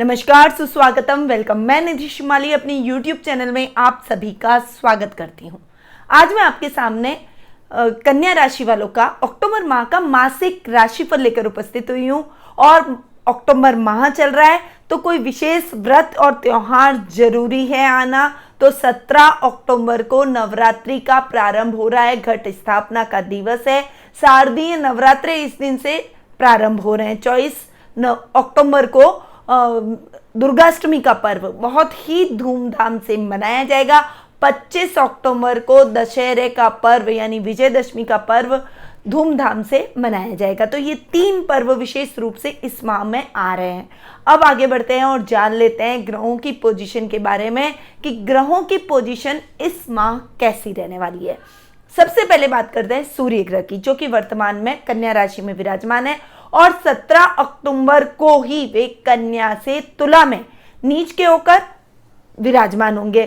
नमस्कार, सुस्वागतम, वेलकम। मैं निधि शिमाली अपनी यूट्यूब चैनल में आप सभी का स्वागत करती हूँ। आज मैं आपके सामने कन्या राशि वालों का अक्टूबर माह का मासिक राशिफल लेकर उपस्थित हुई हूँ। और अक्टूबर माह चल रहा है तो कोई विशेष व्रत और त्योहार जरूरी है आना। तो 17 अक्टूबर को नवरात्रि का प्रारंभ हो रहा है, घट स्थापना का दिवस है। शारदीय नवरात्रे इस दिन से प्रारंभ हो रहे हैं। 24 अक्टूबर को दुर्गाष्टमी का पर्व बहुत ही धूमधाम से मनाया जाएगा। 25 अक्टूबर को दशहरे का पर्व यानी विजयदशमी का पर्व धूमधाम से मनाया जाएगा। तो ये 3 पर्व विशेष रूप से इस माह में आ रहे हैं। अब आगे बढ़ते हैं और जान लेते हैं ग्रहों की पोजीशन के बारे में कि ग्रहों की पोजीशन इस माह कैसी रहने वाली है। सबसे पहले बात करते हैं सूर्य ग्रह की, जो कि वर्तमान में कन्या राशि में विराजमान है और 17 अक्टूबर को ही वे कन्या से तुला में नीच के होकर विराजमान होंगे।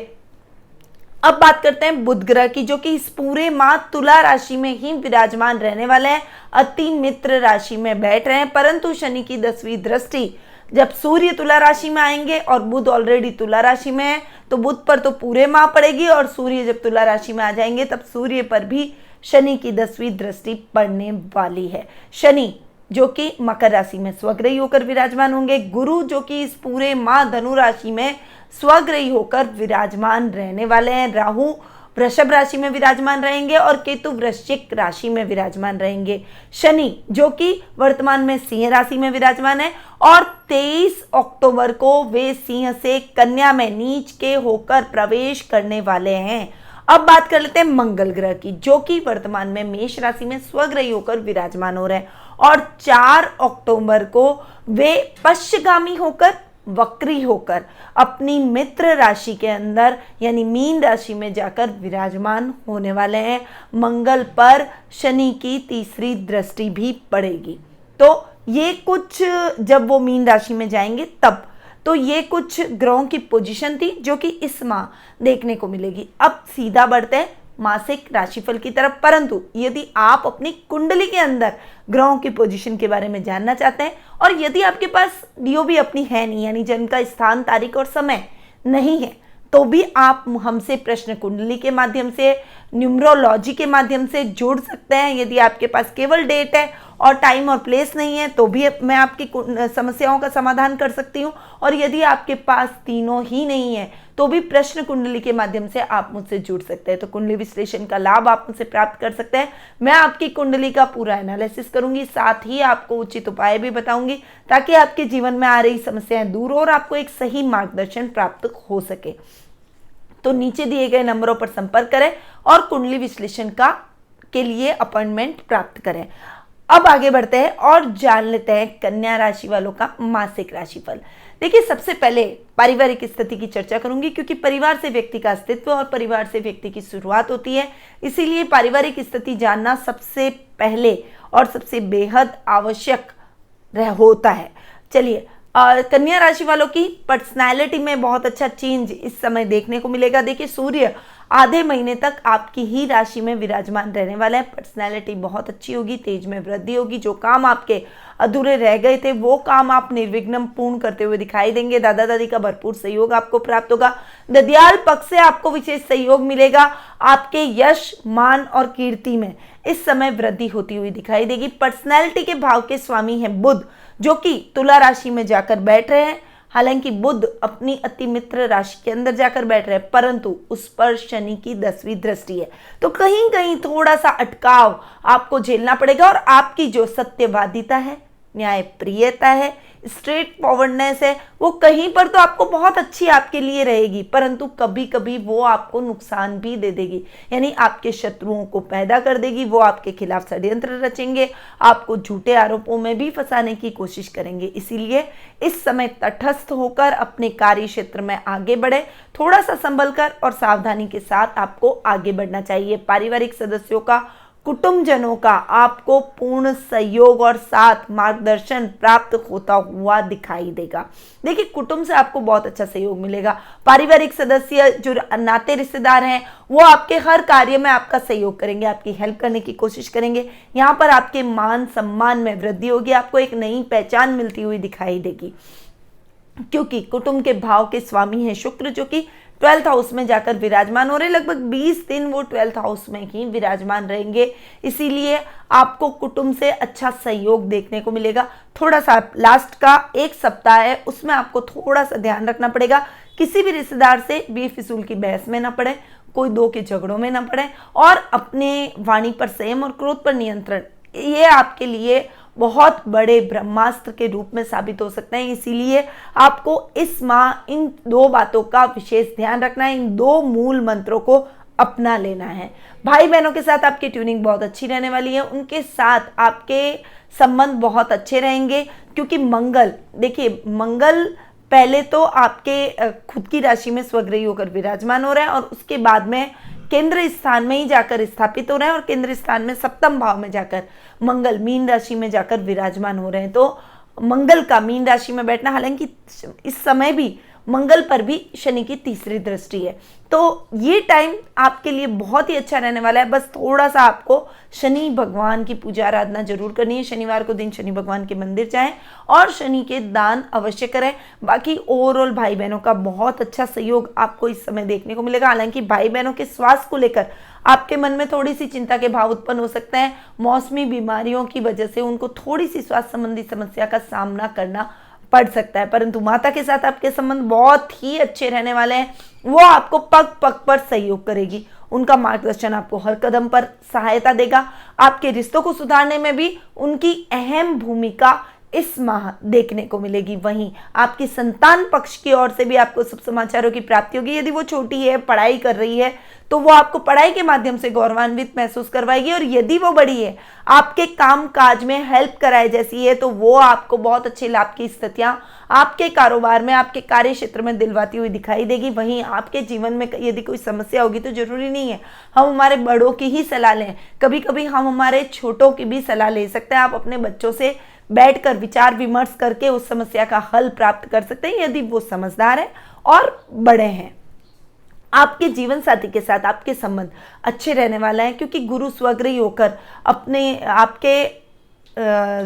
अब बात करते हैं बुध ग्रह की, जो कि इस पूरे माह तुला राशि में ही विराजमान रहने वाले हैं। अति मित्र राशि में बैठ रहे हैं, परंतु शनि की 10वीं दृष्टि जब सूर्य तुला राशि में आएंगे और बुध ऑलरेडी तुला राशि में है तो बुध पर तो पूरे माह पड़ेगी, और सूर्य जब तुला राशि में आ जाएंगे तब सूर्य पर भी शनि की 10वीं दृष्टि पड़ने वाली है। शनि जो कि मकर राशि में स्वग्रही होकर विराजमान होंगे। गुरु जो कि इस पूरे माह धनु राशि में स्वग्रही होकर विराजमान रहने वाले हैं। राहु वृषभ राशि में विराजमान रहेंगे और केतु वृश्चिक राशि में विराजमान रहेंगे। शनि जो कि वर्तमान में सिंह राशि में विराजमान है और 23 अक्टूबर को वे सिंह से कन्या में नीच के होकर प्रवेश करने वाले हैं। अब बात कर लेते हैं मंगल ग्रह की, जो कि वर्तमान में मेष राशि में स्वग्रही होकर विराजमान हो रहे हैं और 4 अक्टूबर को वे पश्चिगामी होकर वक्री होकर अपनी मित्र राशि के अंदर यानी मीन राशि में जाकर विराजमान होने वाले हैं। मंगल पर शनि की 3री दृष्टि भी पड़ेगी। तो ये कुछ जब वो मीन राशि में जाएंगे तब तो ये कुछ ग्रहों की पोजीशन थी जो कि इस माह देखने को मिलेगी। अब सीधा बढ़ते हैं मासिक राशिफल की तरफ, परंतु यदि आप अपनी कुंडली के अंदर ग्रहों की पोजीशन के बारे में जानना चाहते हैं और यदि आपके पास डीओबी अपनी है नहीं यानी जन्म का स्थान, तारीख और समय नहीं है, तो भी आप हमसे प्रश्न कुंडली के माध्यम से, न्यूमरोलॉजी के माध्यम से जुड़ सकते हैं। यदि आपके पास केवल डेट है और टाइम और प्लेस नहीं है तो भी मैं आपकी समस्याओं का समाधान कर सकती हूँ, और यदि आपके पास तीनों ही नहीं है तो भी प्रश्न कुंडली के माध्यम से आप मुझसे जुड़ सकते हैं। तो कुंडली विश्लेषण का लाभ आप मुझसे प्राप्त कर सकते हैं। मैं आपकी कुंडली का पूरा एनालिसिस करूंगी, साथ ही आपको उचित उपाय भी बताऊंगी ताकि आपके जीवन में आ रही समस्याएं दूर हो और आपको एक सही मार्गदर्शन प्राप्त हो सके। तो नीचे दिए गए नंबरों पर संपर्क करें और कुंडली विश्लेषण के लिए अपॉइंटमेंट प्राप्त करें। अब आगे बढ़ते हैं और जान लेते हैं कन्या राशि वालों का मासिक राशिफल। देखिए, सबसे पहले पारिवारिक स्थिति की चर्चा करूंगी, क्योंकि परिवार से व्यक्ति का अस्तित्व और परिवार से व्यक्ति की शुरुआत होती है। इसीलिए पारिवारिक स्थिति जानना सबसे पहले और सबसे बेहद आवश्यक होता है। चलिए, कन्या राशि वालों की पर्सनैलिटी में बहुत अच्छा चेंज इस समय देखने को मिलेगा। देखिए, सूर्य आधे महीने तक आपकी ही राशि में विराजमान रहने वाला है। पर्सनैलिटी बहुत अच्छी होगी, तेज में वृद्धि होगी। जो काम आपके अधूरे रह गए थे वो काम आप निर्विघ्न पूर्ण करते हुए दिखाई देंगे। दादा दादी का भरपूर सहयोग आपको प्राप्त होगा। ददियाल पक्ष से आपको विशेष सहयोग मिलेगा। आपके यश, मान और कीर्ति में इस समय वृद्धि होती हुई दिखाई देगी। पर्सनैलिटी के भाव के स्वामी हैं बुध, जो कि तुला राशि में जाकर बैठ रहे हैं। हालांकि बुध अपनी अति मित्र राशि के अंदर जाकर बैठ रहे हैं, परंतु उस पर शनि की 10वीं दृष्टि है, तो कहीं कहीं थोड़ा सा अटकाव आपको झेलना पड़ेगा। और आपकी जो सत्यवादिता है, न्यायप्रियता है, स्ट्रेट फॉरवर्डनेस है, वो कहीं पर तो आपको बहुत अच्छी आपके लिए रहेगी, परंतु कभी कभी वो आपको नुकसान भी दे देगी, यानी आपके शत्रुओं को पैदा कर देगी। वो आपके खिलाफ षड्यंत्र रचेंगे, आपको झूठे आरोपों में भी फंसाने की कोशिश करेंगे। इसीलिए इस समय तटस्थ होकर अपने कार्य क्षेत्र में आगे बढ़े, थोड़ा सा संभल कर और सावधानी के साथ आपको आगे बढ़ना चाहिए। पारिवारिक सदस्यों का, कुटुंबजनों का आपको पूर्ण सहयोग और साथ मार्गदर्शन प्राप्त होता हुआ दिखाई देगा। देखिए, कुटुंब से आपको बहुत अच्छा सहयोग मिलेगा। पारिवारिक सदस्य जो नाते रिश्तेदार हैं वो आपके हर कार्य में आपका सहयोग करेंगे, आपकी हेल्प करने की कोशिश करेंगे। यहाँ पर आपके मान सम्मान में वृद्धि होगी, आपको एक नई पहचान मिलती हुई दिखाई देगी। क्योंकि कुटुंब के भाव के स्वामी है शुक्र, जो कि 12th हाउस में जाकर विराजमान हो रहे। लगभग 20 दिन वो 12th हाउस में ही विराजमान रहेंगे, इसीलिए आपको कुटुंब से अच्छा सहयोग देखने को मिलेगा। थोड़ा सा लास्ट का एक सप्ताह है, उसमें आपको थोड़ा सा ध्यान रखना पड़ेगा, किसी भी रिश्तेदार से बेफिजूल की बहस में ना पड़े, कोई दो के झगड़ों में ना पड़े, और अपने वाणी पर संयम और क्रोध पर नियंत्रण, ये आपके लिए बहुत बड़े ब्रह्मास्त्र के रूप में साबित हो सकते हैं। इसीलिए आपको इस माह इन दो बातों का विशेष ध्यान रखना है, इन दो मूल मंत्रों को अपना लेना है। भाई बहनों के साथ आपकी ट्यूनिंग बहुत अच्छी रहने वाली है, उनके साथ आपके संबंध बहुत अच्छे रहेंगे, क्योंकि मंगल, देखिए मंगल पहले तो आपके खुद की राशि में स्वग्रही होकर विराजमान हो रहा है, और उसके बाद में केंद्र स्थान में ही जाकर स्थापित हो रहे हैं, और केंद्र स्थान में सप्तम भाव में जाकर मंगल मीन राशि में जाकर विराजमान हो रहे हैं। तो मंगल का मीन राशि में बैठना, हालांकि इस समय भी मंगल पर भी शनि की तीसरी दृष्टि है, तो ये टाइम आपके लिए बहुत ही अच्छा रहने वाला है। बस थोड़ा सा आपको शनि भगवान की पूजा आराधना जरूर करनी है। शनिवार को दिन शनि भगवान के मंदिर जाएं और शनि के दान अवश्य करें। बाकी ओवरऑल भाई बहनों का बहुत अच्छा सहयोग आपको इस समय देखने को मिलेगा। हालांकि भाई बहनों के स्वास्थ्य को लेकर आपके मन में थोड़ी सी चिंता के भाव उत्पन्न हो सकते हैं। मौसमी बीमारियों की वजह से उनको थोड़ी सी स्वास्थ्य संबंधी समस्या का सामना करना पड़ सकता है, परंतु माता के साथ आपके संबंध बहुत ही अच्छे रहने वाले हैं। वो आपको पग पग पर सहयोग करेगी, उनका मार्गदर्शन आपको हर कदम पर सहायता देगा। आपके रिश्तों को सुधारने में भी उनकी अहम भूमिका इस माह देखने को मिलेगी। वहीं आपकी संतान पक्ष की ओर से भी आपको शुभ समाचारों की प्राप्ति होगी। यदि वो छोटी है, पढ़ाई कर रही है, तो वो आपको पढ़ाई के माध्यम से गौरवान्वित महसूस करवाएगी, और यदि वो बड़ी है, आपके काम काज में हेल्प कराए जैसी है, तो वो आपको बहुत अच्छे लाभ की स्थितियां आपके कारोबार में, आपके कार्य क्षेत्र में दिलवाती हुई दिखाई देगी। वहीं आपके जीवन में यदि कोई समस्या होगी, तो जरूरी नहीं है हम हमारे बड़ों की ही सलाह लें, कभी कभी हम हमारे छोटों की भी सलाह ले सकते हैं। आप अपने बच्चों से बैठकर विचार विमर्श करके उस समस्या का हल प्राप्त कर सकते हैं, यदि वो समझदार हैं और बड़े हैं। आपके जीवन साथी के साथ आपके संबंध अच्छे रहने वाला है, क्योंकि गुरु स्वग्रही होकर अपने आपके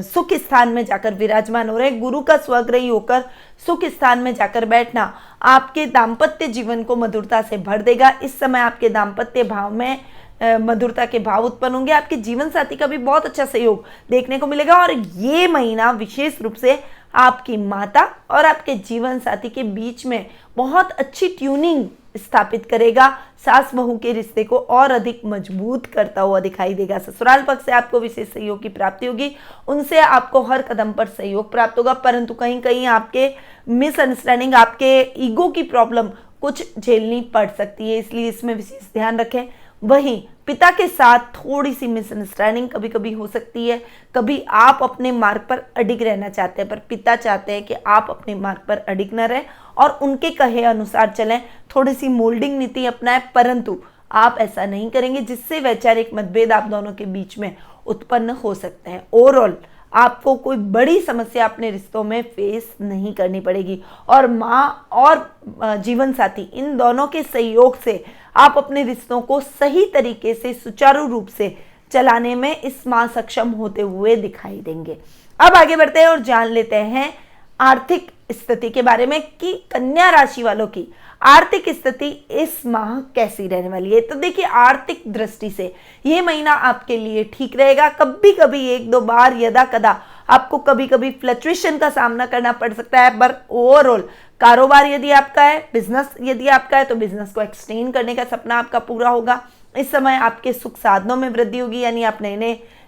सुख स्थान में जाकर विराजमान हो रहे हैं। गुरु का स्वग्रही होकर सुख स्थान में जाकर बैठना आपके दाम्पत्य जीवन को मधुरता से भर देगा। इस समय आपके दाम्पत्य भाव में मधुरता के भाव उत्पन्न होंगे। आपके जीवन साथी का भी बहुत अच्छा सहयोग देखने को मिलेगा, और ये महीना विशेष रूप से आपकी माता और आपके जीवन साथी के बीच में बहुत अच्छी ट्यूनिंग स्थापित करेगा। सास बहू के रिश्ते को और अधिक मजबूत करता हुआ दिखाई देगा। ससुराल पक्ष से आपको विशेष सहयोग की प्राप्ति होगी, उनसे आपको हर कदम पर सहयोग प्राप्त होगा, परंतु कहीं कहीं आपके मिसअंडरस्टैंडिंग, आपके ईगो की प्रॉब्लम कुछ झेलनी पड़ सकती है, इसलिए इसमें विशेष ध्यान रखें। वहीं पिता के साथ थोड़ी सी मिसअंडरस्टैंडिंग कभी कभी हो सकती है। कभी आप अपने मार्ग पर अडिग रहना चाहते हैं, पर पिता चाहते हैं कि आप अपने मार्ग पर अडिग न रहें और उनके कहे अनुसार चलें, थोड़ी सी मोल्डिंग नीति अपनाएं, परंतु आप ऐसा नहीं करेंगे, जिससे वैचारिक मतभेद आप दोनों के बीच में उत्पन्न हो सकते हैं। ओवरऑल आपको कोई बड़ी समस्या अपने रिश्तों में फेस नहीं करनी पड़ेगी, और माँ और जीवन साथी इन दोनों के सहयोग से आप अपने रिश्तों को सही तरीके से सुचारू रूप से चलाने में इस माह सक्षम होते हुए दिखाई देंगे। अब आगे बढ़ते हैं और जान लेते हैं आर्थिक स्थिति के बारे में कि कन्या राशि वालों की आर्थिक स्थिति इस माह कैसी रहने वाली है। तो देखिए, आर्थिक दृष्टि से ये महीना आपके लिए ठीक रहेगा। कभी कभी एक दो बार यदा कदा आपको कभी कभी फ्लक्चुएशन का सामना करना पड़ सकता है, पर ओवरऑल कारोबार यदि आपका है, बिजनेस यदि आपका है, तो बिजनेस को एक्सटेंड करने का सपना आपका पूरा होगा। इस समय आपके सुख साधनों में वृद्धि होगी, यानी आप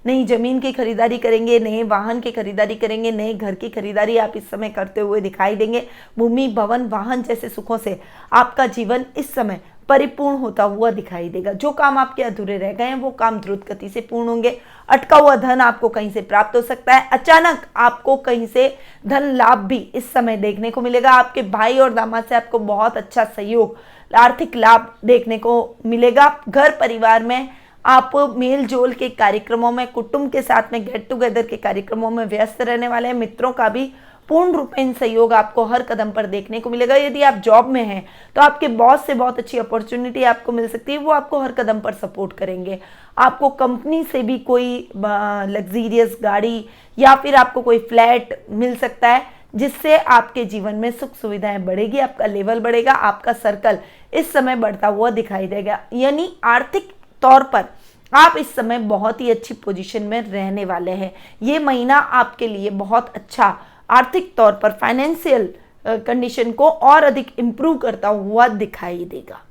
नई जमीन की खरीदारी करेंगे, नए वाहन की खरीदारी करेंगे, नए घर की खरीदारी आप इस समय करते हुए दिखाई देंगे। भूमि, भवन, वाहन जैसे सुखों से आपका जीवन इस समय परिपूर्ण होता हुआ दिखाई देगा। जो काम आपके अधूरे रह गए हैं, वो काम द्रुत गति से पूर्ण होंगे। अटका हुआ धन आपको कहीं से प्राप्त हो सकता है। अचानक आपको कहीं से धन लाभ भी इस समय देखने को मिलेगा। आपके भाई और दामाद से आपको बहुत अच्छा सहयोग, आर्थिक लाभ देखने को मिलेगा। घर परिवार में आप मेल जोल के कार्यक्रमों में, कुटुंब के साथ में गेट टुगेदर के कार्यक्रमों में व्यस्त रहने वाले हैं। मित्रों का भी पूर्ण रूप में सहयोग आपको हर कदम पर देखने को मिलेगा। यदि आप जॉब में हैं, तो आपके बॉस से बहुत अच्छी अपॉर्चुनिटी आपको मिल सकती है, वो आपको हर कदम पर सपोर्ट करेंगे। आपको कंपनी से भी कोई लग्जीरियस गाड़ी या फिर आपको कोई फ्लैट मिल सकता है, जिससे आपके जीवन में सुख सुविधाएं बढ़ेगी, आपका लेवल बढ़ेगा, आपका सर्कल इस समय बढ़ता हुआ दिखाई देगा। यानी आर्थिक तौर पर आप इस समय बहुत ही अच्छी पोजीशन में रहने वाले हैं। ये महीना आपके लिए बहुत अच्छा आर्थिक तौर पर फाइनेंशियल कंडीशन को और अधिक इम्प्रूव करता हुआ दिखाई देगा।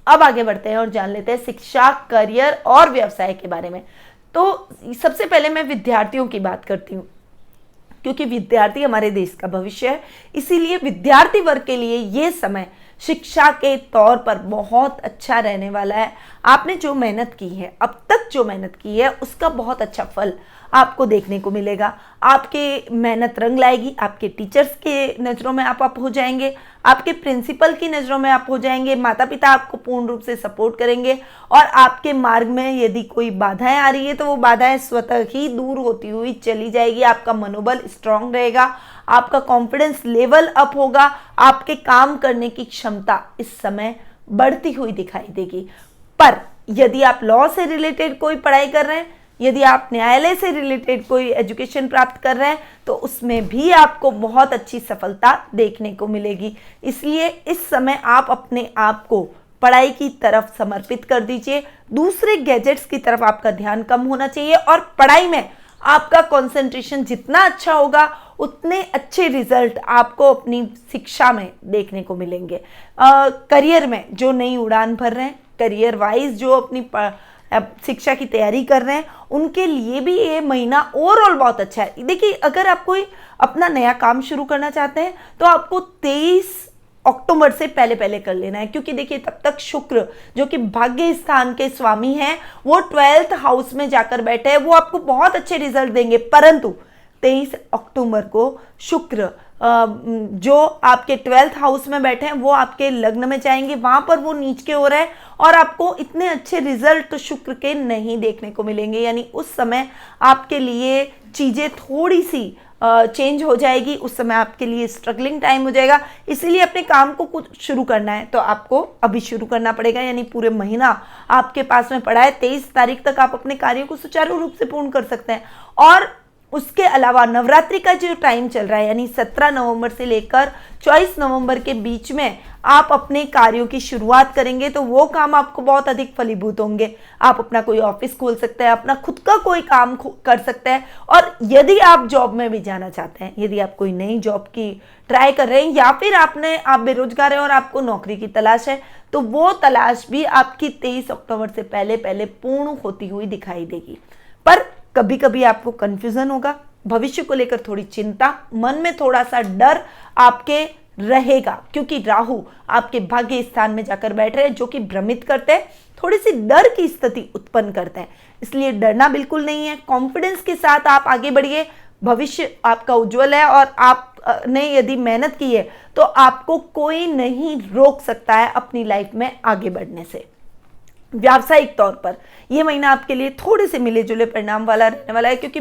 अब आगे बढ़ते हैं और जान लेते हैं शिक्षा, करियर और व्यवसाय के बारे में। तो सबसे पहले मैं विद्यार्थियों की बात करती हूँ, क्योंकि विद्यार्थी हमारे देश का भविष्य है। इसीलिए विद्यार्थी वर्ग के लिए ये समय शिक्षा के तौर पर बहुत अच्छा रहने वाला है। आपने जो मेहनत की है, अब तक जो मेहनत की है, उसका बहुत अच्छा फल आपको देखने को मिलेगा। आपके मेहनत रंग लाएगी, आपके टीचर्स के नज़रों में आप हो जाएंगे, आपके प्रिंसिपल की नज़रों में आप हो जाएंगे, माता पिता आपको पूर्ण रूप से सपोर्ट करेंगे और आपके मार्ग में यदि कोई बाधाएं आ रही है तो वो बाधाएं स्वतः ही दूर होती हुई चली जाएगी। आपका मनोबल स्ट्रांग रहेगा, आपका कॉन्फिडेंस लेवल अप होगा, आपके काम करने की क्षमता इस समय बढ़ती हुई दिखाई देगी। पर यदि आप लॉ से रिलेटेड कोई पढ़ाई कर रहे हैं, यदि आप न्यायालय से रिलेटेड कोई एजुकेशन प्राप्त कर रहे हैं, तो उसमें भी आपको बहुत अच्छी सफलता देखने को मिलेगी। इसलिए इस समय आप अपने आप को पढ़ाई की तरफ समर्पित कर दीजिए। दूसरे गैजेट्स की तरफ आपका ध्यान कम होना चाहिए और पढ़ाई में आपका कंसंट्रेशन जितना अच्छा होगा उतने अच्छे रिजल्ट आपको अपनी शिक्षा में देखने को मिलेंगे। करियर में जो नई उड़ान भर रहे हैं, करियर वाइज जो अपनी शिक्षा की तैयारी कर रहे हैं, उनके लिए भी ये महीना ओवरऑल बहुत अच्छा है। देखिए, अगर आप कोई अपना नया काम शुरू करना चाहते हैं तो आपको 23 अक्टूबर से पहले पहले कर लेना है, क्योंकि देखिए तब तक शुक्र जो कि भाग्य स्थान के स्वामी हैं वो 12th हाउस में जाकर बैठे हैं, वो आपको बहुत अच्छे रिजल्ट देंगे। परंतु 23 अक्टूबर को शुक्र जो आपके 12th हाउस में बैठे हैं वो आपके लग्न में जाएंगे, वहां पर वो नीच के हो रहे हैं और आपको इतने अच्छे रिजल्ट शुक्र के नहीं देखने को मिलेंगे। यानी उस समय आपके लिए चीजें थोड़ी सी चेंज हो जाएगी, उस समय आपके लिए स्ट्रगलिंग टाइम हो जाएगा। इसीलिए अपने काम को कुछ शुरू करना है तो आपको अभी शुरू करना पड़ेगा। यानी पूरे महीना आपके पास में पड़ा है, 23 तारीख तक आप अपने कार्यों को सुचारू रूप से पूर्ण कर सकते हैं। और उसके अलावा नवरात्रि का जो टाइम चल रहा है, यानी 17 नवंबर से लेकर 24 नवंबर के बीच में आप अपने कार्यों की शुरुआत करेंगे तो वो काम आपको बहुत अधिक फलीभूत होंगे। आप अपना कोई ऑफिस खोल सकते हैं, अपना खुद का कोई काम कर सकते हैं। और यदि आप जॉब में भी जाना चाहते हैं, यदि आप कोई नई जॉब की ट्राई कर रहे हैं या फिर आप बेरोजगार हैं और आपको नौकरी की तलाश है, तो वो तलाश भी आपकी 23 अक्टूबर से पहले पहले पूर्ण होती हुई दिखाई देगी। पर कभी कभी आपको कंफ्यूजन होगा, भविष्य को लेकर थोड़ी चिंता, मन में थोड़ा सा डर आपके रहेगा, क्योंकि राहु आपके भाग्य स्थान में जाकर बैठ रहे हैं जो कि भ्रमित करते हैं, थोड़ी सी डर की स्थिति उत्पन्न करते हैं। इसलिए डरना बिल्कुल नहीं है, कॉन्फिडेंस के साथ आप आगे बढ़िए। भविष्य आपका उज्जवल है और आपने यदि मेहनत की है तो आपको कोई नहीं रोक सकता है अपनी लाइफ में आगे बढ़ने से। व्यावसायिक तौर पर यह महीना आपके लिए थोड़े से मिले जुले परिणाम वाला रहने वाला है, क्योंकि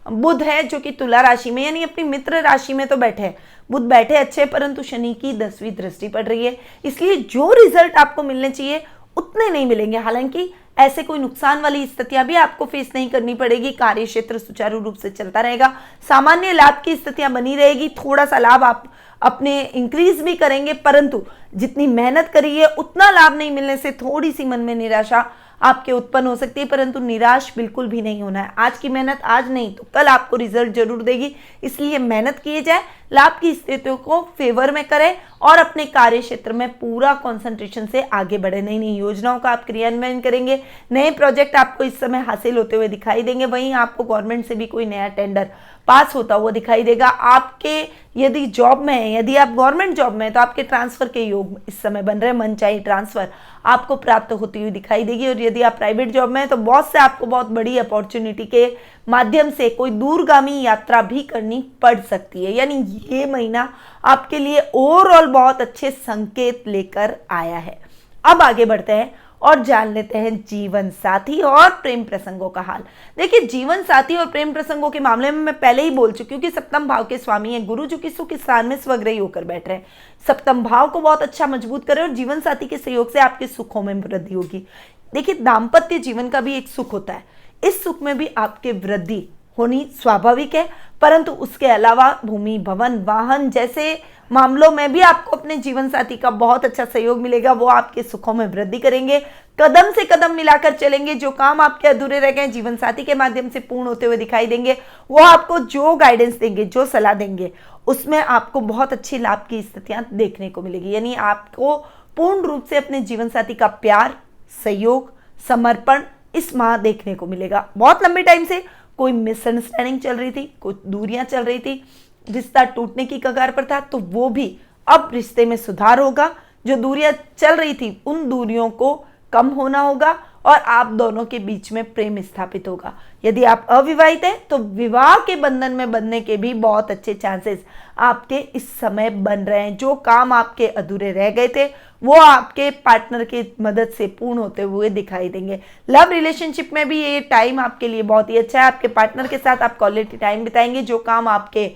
बुध है जो कि तुला राशि में यानी अपनी मित्र राशि में तो बैठे हैं। बुध बैठे अच्छे, परंतु शनि की 10वीं दृष्टि पड़ रही है, इसलिए जो रिजल्ट आपको मिलने चाहिए उतने नहीं मिलेंगे। हालांकि ऐसे कोई नुकसान वाली स्थितियां भी आपको फेस नहीं करनी पड़ेगी। कार्य क्षेत्र सुचारू रूप से चलता रहेगा, सामान्य लाभ की स्थितियां बनी रहेगी। थोड़ा सा लाभ आप अपने इंक्रीज भी करेंगे, परंतु जितनी मेहनत करी है उतना लाभ नहीं मिलने से थोड़ी सी मन में निराशा आपके उत्पन्न हो सकती है, परंतु निराश बिल्कुल भी नहीं होना है। आज की मेहनत आज नहीं तो कल आपको रिजल्ट जरूर देगी, इसलिए मेहनत किए जाए, लाभ की स्थितियों को फेवर में करें और अपने कार्य क्षेत्र में पूरा कंसंट्रेशन से आगे बढ़े। नई नई योजनाओं का आप क्रियान्वयन करेंगे, नए प्रोजेक्ट आपको इस समय हासिल होते हुए दिखाई देंगे। वहीं आपको गवर्नमेंट से भी कोई नया टेंडर पास होता हुआ दिखाई देगा। आपके यदि जॉब में है, यदि आप गवर्नमेंट जॉब में है तो आपके ट्रांसफर के योग इस समय बन रहे हैं, मनचाही ट्रांसफर आपको प्राप्त होती हुई दिखाई देगी। और यदि आप प्राइवेट जॉब में है तो बॉस से आपको बहुत बड़ी अपॉर्चुनिटी के माध्यम से कोई दूरगामी यात्रा भी करनी पड़ सकती है। यानी ये महीना आपके लिए ओवरऑल बहुत अच्छे संकेत लेकर आया है। अब आगे बढ़ते हैं और जान लेते हैं जीवन साथी और प्रेम प्रसंगों का हाल। देखिए, जीवन साथी और प्रेम प्रसंगों के मामले में मैं पहले ही बोल चुकी हूँ कि सप्तम भाव के स्वामी हैं गुरु, जो कि सुख स्थान में स्वग्रही होकर बैठ रहे हैं। सप्तम भाव को बहुत अच्छा मजबूत करें और जीवन साथी के सहयोग से आपके सुखों में वृद्धि होगी। देखिए, दाम्पत्य जीवन का भी एक सुख होता है, इस सुख में भी आपके वृद्धि होनी स्वाभाविक है, परंतु उसके अलावा भूमि, भवन, वाहन जैसे मामलों में भी आपको अपने जीवन साथी का बहुत अच्छा सहयोग मिलेगा। वो आपके सुखों में वृद्धि करेंगे, कदम से कदम मिलाकर चलेंगे। जो काम आपके अधूरे रह गए जीवन साथी के माध्यम से पूर्ण होते हुए दिखाई देंगे। वो आपको जो गाइडेंस देंगे, जो सलाह देंगे, उसमें आपको बहुत अच्छी लाभ की स्थितियां देखने को मिलेगी। यानी आपको पूर्ण रूप से अपने जीवन साथी का प्यार, सहयोग, समर्पण इस माह देखने को मिलेगा। बहुत लंबे टाइम से कोई मिसअंडरस्टैंडिंग चल रही थी, कुछ दूरियां चल रही थी, रिश्ता टूटने की कगार पर था, तो वो भी अब रिश्ते में सुधार होगा। जो दूरियां चल रही थी उन दूरियों को कम होना होगा और आप दोनों के बीच में प्रेम स्थापित होगा। यदि आप अविवाहित हैं तो विवाह के बंधन में बंधने के भी बहुत अच्छे चांसेस आपके इस समय बन रहे हैं। जो काम आपके अधूरे रह गए थे वो आपके पार्टनर की मदद से पूर्ण होते हुए दिखाई देंगे। लव रिलेशनशिप में भी ये टाइम आपके लिए बहुत ही अच्छा है। आपके पार्टनर के साथ आप क्वालिटी टाइम बिताएंगे। जो काम आपके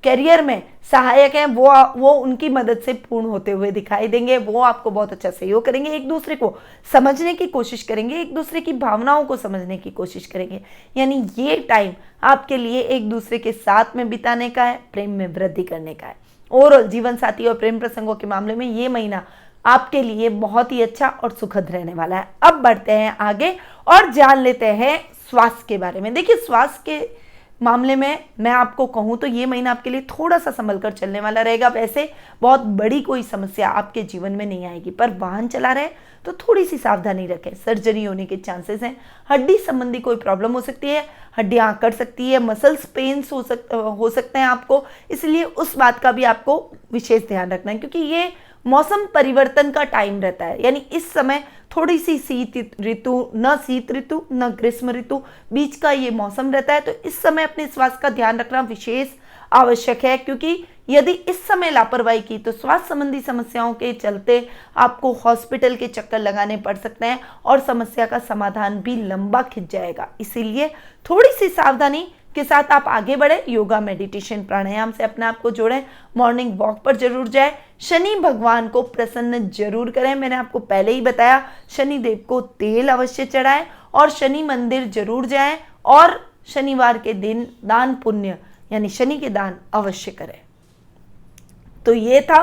करियर में सहायक हैं वो उनकी मदद से पूर्ण होते हुए दिखाई देंगे। वो आपको बहुत अच्छा सहयोग करेंगे, एक दूसरे को समझने की कोशिश करेंगे, एक दूसरे की भावनाओं को समझने की कोशिश करेंगे। यानी ये टाइम आपके लिए एक दूसरे के साथ में बिताने का है, प्रेम में वृद्धि करने का है। ओवरऑल जीवन साथी और प्रेम प्रसंगों के मामले में ये महीना आपके लिए बहुत ही अच्छा और सुखद रहने वाला है। अब बढ़ते हैं आगे और जान लेते हैं स्वास्थ्य के बारे में। देखिए, स्वास्थ्य के मामले में मैं आपको कहूं तो ये महीना आपके लिए थोड़ा सा संभल कर चलने वाला रहेगा। वैसे बहुत बड़ी कोई समस्या आपके जीवन में नहीं आएगी, पर वाहन चला रहे तो थोड़ी सी सावधानी रखें। सर्जरी होने के चांसेस हैं, हड्डी संबंधी कोई प्रॉब्लम हो सकती है, हड्डियां कट सकती है, मसल्स पेन्स हो सकते हैं आपको, इसलिए उस बात का भी आपको विशेष ध्यान रखना है, क्योंकि ये मौसम परिवर्तन का टाइम रहता है। यानी इस समय थोड़ी सी शीत ऋतु, न शीत ऋतु न ग्रीष्म ऋतु, बीच का ये मौसम रहता है। तो इस समय अपने स्वास्थ्य का ध्यान रखना विशेष आवश्यक है, क्योंकि यदि इस समय लापरवाही की तो स्वास्थ्य संबंधी समस्याओं के चलते आपको हॉस्पिटल के चक्कर लगाने पड़ सकते हैं और समस्या का समाधान भी लंबा खिंच जाएगा। इसीलिए थोड़ी सी सावधानी के साथ आप आगे बढ़े। योगा, मेडिटेशन, प्राणायाम से अपने आप को जोड़ें। मॉर्निंग वॉक पर जरूर जाएं। शनि भगवान को प्रसन्न जरूर करें। मैंने आपको पहले ही बताया, शनि देव को तेल अवश्य चढ़ाएं और शनि मंदिर जरूर जाएं और शनिवार के दिन दान पुण्य यानी शनि के दान अवश्य करें। तो ये था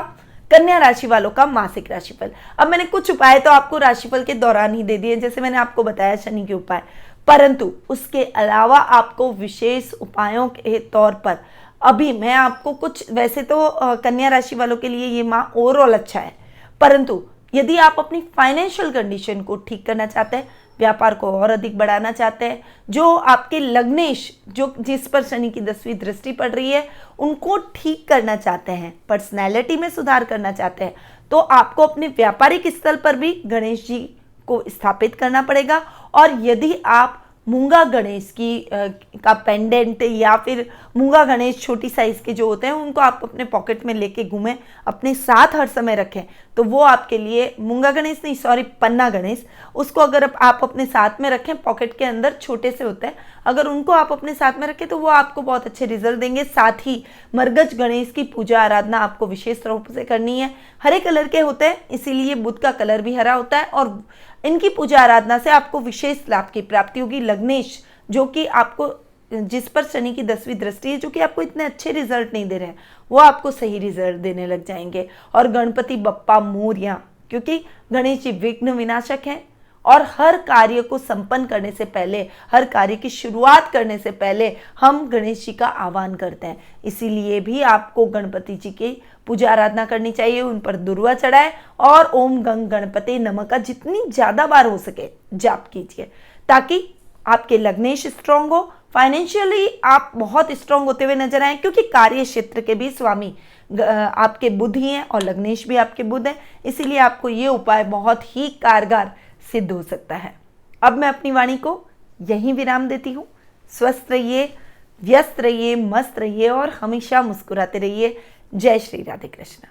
कन्या राशि वालों का मासिक राशिफल। अब मैंने कुछ उपाय तो आपको राशिफल के दौरान ही दे दिए, जैसे मैंने आपको बताया शनि के उपाय, परंतु उसके अलावा आपको विशेष उपायों के तौर पर अभी मैं आपको कुछ, वैसे तो कन्या राशि वालों के लिए ये माह ओवरऑल अच्छा है, परंतु यदि आप अपनी फाइनेंशियल कंडीशन को ठीक करना चाहते हैं, व्यापार को और अधिक बढ़ाना चाहते हैं, जो आपके लग्नेश जिस पर शनि की 10वीं दृष्टि पड़ रही है उनको ठीक करना चाहते हैं, पर्सनैलिटी में सुधार करना चाहते हैं, तो आपको अपने व्यापारिक स्थल पर भी गणेश जी को स्थापित करना पड़ेगा। और यदि आप मूंगा गणेश का पेंडेंट या फिर मूंगा गणेश छोटी साइज के जो होते हैं उनको आप अपने पॉकेट में लेके घूमें, अपने साथ हर समय रखें, तो वो आपके लिए, मूंगा गणेश नहीं सॉरी पन्ना गणेश, उसको अगर आप अपने साथ में रखें, पॉकेट के अंदर छोटे से होते हैं, अगर उनको आप अपने साथ में रखें तो वो आपको बहुत अच्छे रिजल्ट देंगे। साथ ही मरगज गणेश की पूजा आराधना आपको विशेष रूप से करनी है। हरे कलर के होते हैं, इसीलिए बुध का कलर भी हरा होता है और इनकी पूजा आराधना से आपको विशेष लाभ की प्राप्ति होगी। लग्नेश जो कि आपको, जिस पर शनि की 10वीं दृष्टि है, जो कि आपको इतने अच्छे रिजल्ट नहीं दे रहे हैं, वो आपको सही रिजल्ट देने लग जाएंगे। और गणपति बप्पा मोरया, क्योंकि गणेश जी विघ्न विनाशक हैं और हर कार्य को संपन्न करने से पहले, हर कार्य की शुरुआत करने से पहले हम गणेश जी का आह्वान करते हैं, इसीलिए भी आपको गणपति जी की पूजा आराधना करनी चाहिए, उन पर दुर्वा चढ़ाए और ओम गंग गणपति नमः का जितनी ज्यादा बार हो सके जाप कीजिए, ताकि आपके लग्नेश स्ट्रांग हो, फाइनेंशियली आप बहुत स्ट्रांग होते हुए नजर आए, क्योंकि कार्य क्षेत्र के भी स्वामी आपके बुध ही हैं और लग्नेश भी आपके बुध हैं, इसीलिए आपको ये उपाय बहुत ही कारगर सिद्ध हो सकता है। अब मैं अपनी वाणी को यहीं विराम देती हूँ। स्वस्थ रहिए, व्यस्त रहिए, मस्त रहिए और हमेशा मुस्कुराते रहिए। जय श्री राधे कृष्ण।